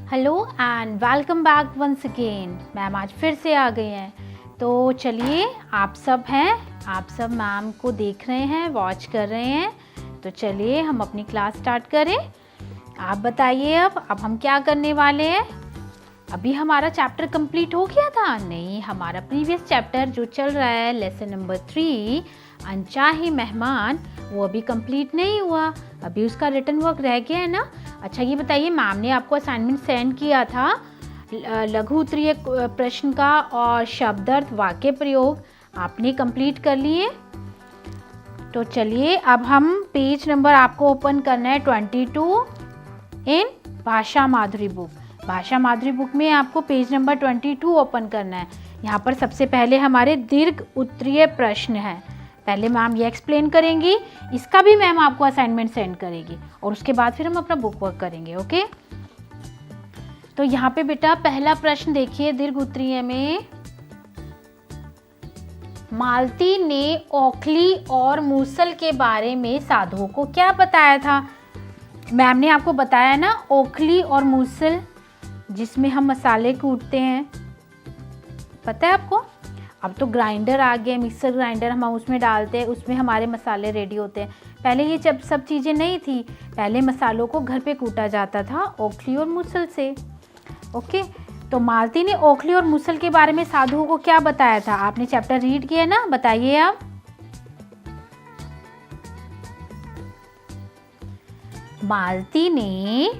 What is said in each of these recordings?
Hello and welcome back once again. Ma'am आज फिर से आ गए हैं। तो चलिए, आप सब मैम को देख रहे हैं, वॉच कर रहे हैं। तो चलिए हम अपनी क्लास स्टार्ट करें। आप बताइए अब हम क्या करने वाले हैं। अभी हमारा चैप्टर कंप्लीट हो गया था? नहीं, हमारा प्रीवियस चैप्टर जो चल रहा है लेसन नंबर 3 अनचाहे मेहमान, वो अभी कंप्लीट नहीं हुआ। अभी उसका रिटन वर्क रह गया है ना। अच्छा ये बताइए, मैम ने आपको असाइनमेंट सेंड किया था लघु उत्तरीय प्रश्न का और शब्दार्थ वाक्य प्रयोग, आपने कंप्लीट कर लिए। तो चलिए अब हम पेज नंबर आपको ओपन करना है 22 इन भाषा माधुरी बुक। भाषा माधुरी बुक में आपको पेज नंबर 22 ओपन करना है। यहाँ पर सबसे पहले हमारे दीर्घ उत्तरीय प्रश्न है। पहले मैम ये एक्सप्लेन करेंगी, इसका भी मैम आपको असाइनमेंट सेंड करेगी और उसके बाद फिर हम अपना बुक वर्क करेंगे। ओके, तो यहाँ पे बेटा पहला प्रश्न देखिए दीर्घ उत्तरीय में। मालती ने ओखली और मूसल के बारे में साधुओं को क्या बताया था? मैम ने आपको बताया ना, ओखली और मूसल जिसमें हम मसाले कूटते हैं, पता है आपको। अब तो ग्राइंडर आ गया, मिक्सर ग्राइंडर, हम उसमें डालते हैं, उसमें हमारे मसाले रेडी होते हैं। पहले ये सब चीज़ें नहीं थी, पहले मसालों को घर पे कूटा जाता था ओखली और मूसल से। ओके, तो मालती ने ओखली और मूसल के बारे में साधुओं को क्या बताया था? आपने चैप्टर रीड किया ना, बताइए आप। मालती ने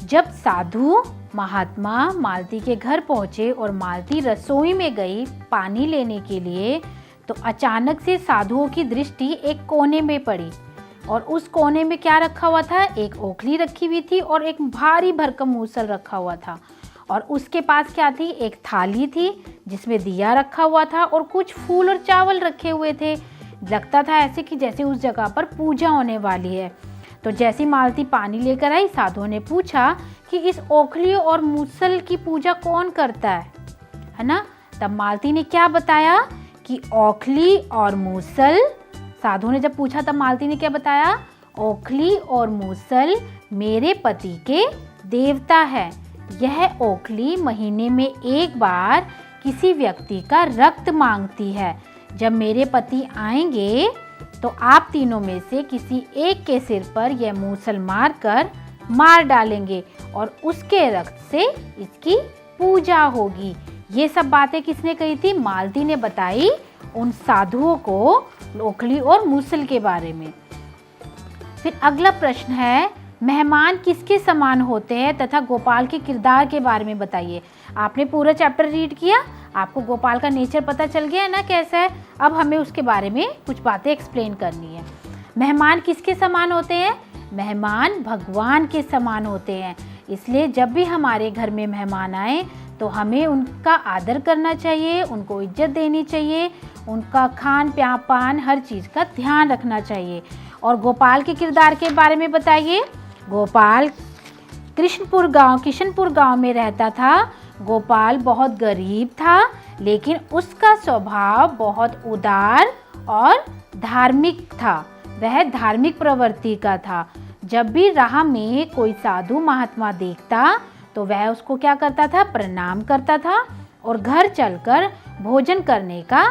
जब साधु महात्मा मालती के घर पहुंचे और मालती रसोई में गई पानी लेने के लिए, तो अचानक से साधुओं की दृष्टि एक कोने में पड़ी और उस कोने में क्या रखा हुआ था? एक ओखली रखी हुई थी और एक भारी भरकम मूसल रखा हुआ था। और उसके पास क्या थी? एक थाली थी जिसमें दिया रखा हुआ था और कुछ फूल और चावल रखे हुए थे। लगता था ऐसे कि जैसे उस जगह पर पूजा होने वाली है। तो जैसी मालती पानी लेकर आई, साधुओं ने पूछा कि इस ओखली और मूसल की पूजा कौन करता है ना। तब मालती ने क्या बताया कि ओखली और मूसल, साधुओं ने जब पूछा तब मालती ने क्या बताया? ओखली और मूसल मेरे पति के देवता है। यह ओखली महीने में एक बार किसी व्यक्ति का रक्त मांगती है। जब मेरे पति आएंगे तो आप तीनों में से किसी एक के सिर पर यह मूसल मार डालेंगे और उसके रक्त से इसकी पूजा होगी। ये सब बातें किसने कही थी? मालती ने बताई उन साधुओं को ओखली और मूसल के बारे में। फिर अगला प्रश्न है, मेहमान किसके समान होते हैं तथा गोपाल के किरदार के बारे में बताइए। आपने पूरा चैप्टर रीड किया, आपको गोपाल का नेचर पता चल गया है ना कैसा है। अब हमें उसके बारे में कुछ बातें एक्सप्लेन करनी है। मेहमान किसके समान होते हैं? मेहमान भगवान के समान होते हैं। इसलिए जब भी हमारे घर में मेहमान आए तो हमें उनका आदर करना चाहिए, उनको इज्जत देनी चाहिए, उनका खान पान हर चीज़ का ध्यान रखना चाहिए। और गोपाल के किरदार के बारे में बताइए। गोपाल किशनपुर गांव में रहता था। गोपाल बहुत गरीब था, लेकिन उसका स्वभाव बहुत उदार और धार्मिक था। वह धार्मिक प्रवृत्ति का था। जब भी राह में कोई साधु महात्मा देखता तो वह उसको क्या करता था? प्रणाम करता था और घर चलकर भोजन करने का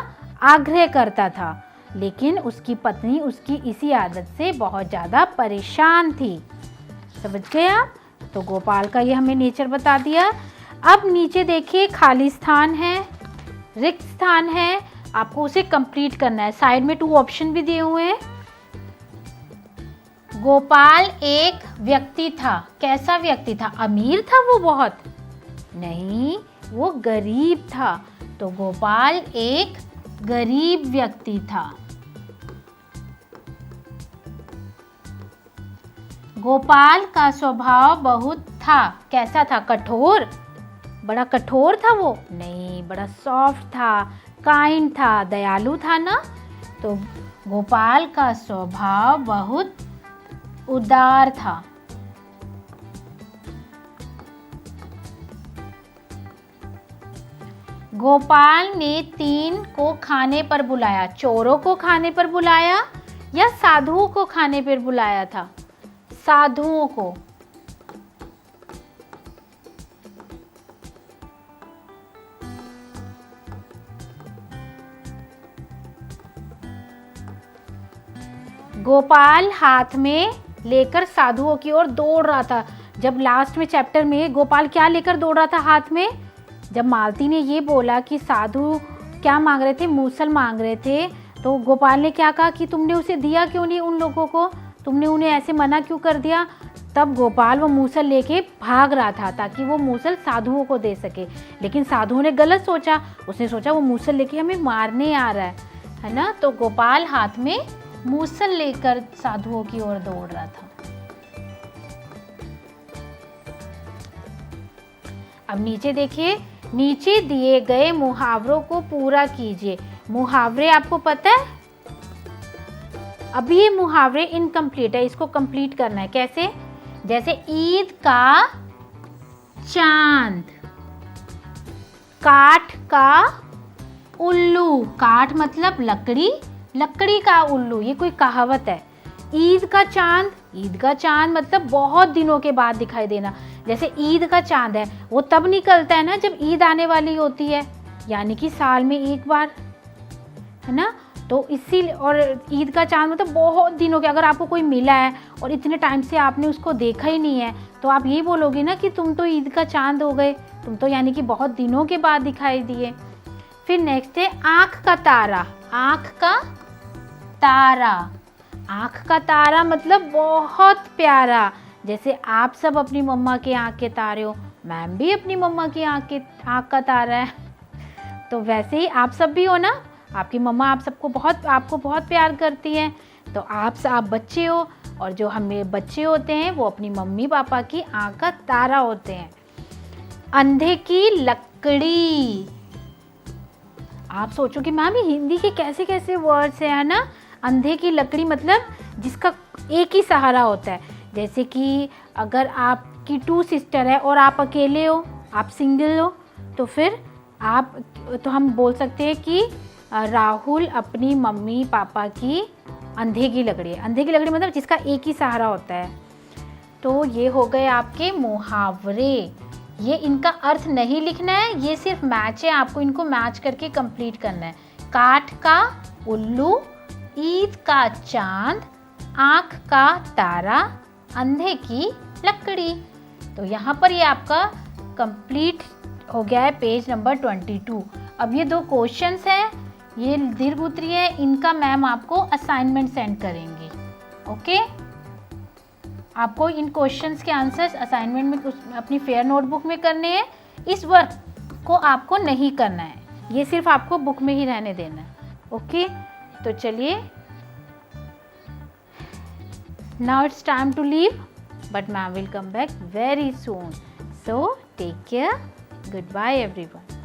आग्रह करता था। लेकिन उसकी पत्नी उसकी इसी आदत से बहुत ज़्यादा परेशान थी। समझ गए आप? तो गोपाल का ये हमें नेचर बता दिया। अब नीचे देखिए, खाली स्थान है, रिक्त स्थान है, आपको उसे कंप्लीट करना है। साइड में 2 ऑप्शन भी दिए हुए हैं। गोपाल एक व्यक्ति था। कैसा व्यक्ति था? अमीर था वो बहुत? नहीं, वो गरीब था। तो गोपाल एक गरीब व्यक्ति था। गोपाल का स्वभाव बहुत था। कैसा था? कठोर? बड़ा कठोर था वो? नहीं, बड़ा सॉफ्ट था, काइंड था, दयालु था ना। तो गोपाल का स्वभाव बहुत उदार था। गोपाल ने 3 को खाने पर बुलाया। चोरों को खाने पर बुलाया या साधुओं को खाने पर बुलाया था? साधुओं को। गोपाल हाथ में लेकर साधुओं की ओर दौड़ रहा था। जब लास्ट में चैप्टर में गोपाल क्या लेकर दौड़ रहा था हाथ में, जब मालती ने ये बोला कि साधु क्या मांग रहे थे, मूसल मांग रहे थे, तो गोपाल ने क्या कहा कि तुमने उसे दिया क्यों नहीं उन लोगों को, तुमने उन्हें ऐसे मना क्यों कर दिया। तब गोपाल वो मूसल लेके भाग रहा था ताकि वो मूसल साधुओं को दे सके, लेकिन साधुओं ने गलत सोचा, उसने सोचा वो मूसल लेके हमें मारने आ रहा है ना। तो गोपाल हाथ में मूसल लेकर साधुओं की ओर दौड़ रहा था। अब नीचे देखिए, नीचे दिए गए मुहावरों को पूरा कीजिए। मुहावरे आपको पता है, अभी ये मुहावरे इनकम्प्लीट है, इसको कंप्लीट करना है। कैसे? जैसे ईद का चांद, काठ का उल्लू, काठ मतलब लकड़ी, लकड़ी का उल्लू, ये कोई कहावत है। ईद का चांद, ईद का चांद मतलब बहुत दिनों के बाद दिखाई देना। जैसे ईद का चांद है वो तब निकलता है ना जब ईद आने वाली होती है, यानी कि साल में एक बार, है ना। तो इसीलिए, और ईद का चांद मतलब बहुत दिनों के, अगर आपको कोई मिला है और इतने टाइम से आपने उसको देखा ही नहीं है तो आप यही बोलोगे ना कि तुम तो ईद का चांद हो गए, तुम तो यानी कि बहुत दिनों के बाद दिखाई दिए। फिर नेक्स्ट है आँख का तारा। आँख का तारा, आँख का तारा मतलब बहुत प्यारा। जैसे आप सब अपनी मम्मा के आँख के तारे हो, मैम भी अपनी मम्मा की आँख का तारा है, तो वैसे ही आप सब भी हो ना। आपकी मम्मा आपको बहुत प्यार करती है, तो आप बच्चे हो, और जो हमें बच्चे होते हैं वो अपनी मम्मी पापा की आँख का तारा होते हैं। अंधे की लकड़ी, आप सोचो कि मैम ये हिंदी के कैसे कैसे वर्ड्स हैं, है ना। अंधे की लकड़ी मतलब जिसका एक ही सहारा होता है। जैसे कि अगर आपकी 2 सिस्टर है और आप अकेले हो, आप सिंगल हो, तो फिर तो हम बोल सकते हैं कि राहुल अपनी मम्मी पापा की अंधे की लकड़ी है। अंधे की लकड़ी मतलब जिसका एक ही सहारा होता है। तो ये हो गए आपके मुहावरे। ये इनका अर्थ नहीं लिखना है, ये सिर्फ मैच है, आपको इनको मैच करके कंप्लीट करना है। काठ का उल्लू, ईद का चांद, आँख का तारा, अंधे की लकड़ी। तो यहाँ पर ये आपका कंप्लीट हो गया है पेज नंबर 22। अब ये 2 क्वेश्चंस हैं, ये दीर्घ उत्तरीय है, इनका मैम आपको असाइनमेंट सेंड करेंगे। ओके, आपको इन क्वेश्चंस के आंसर्स असाइनमेंट में अपनी फेयर नोटबुक में करने हैं। इस वर्क को आपको नहीं करना है, ये सिर्फ आपको बुक में ही रहने देना है। ओके, तो चलिए, now it's time to leave, but ma'am will come back very soon, so take care. Goodbye everyone.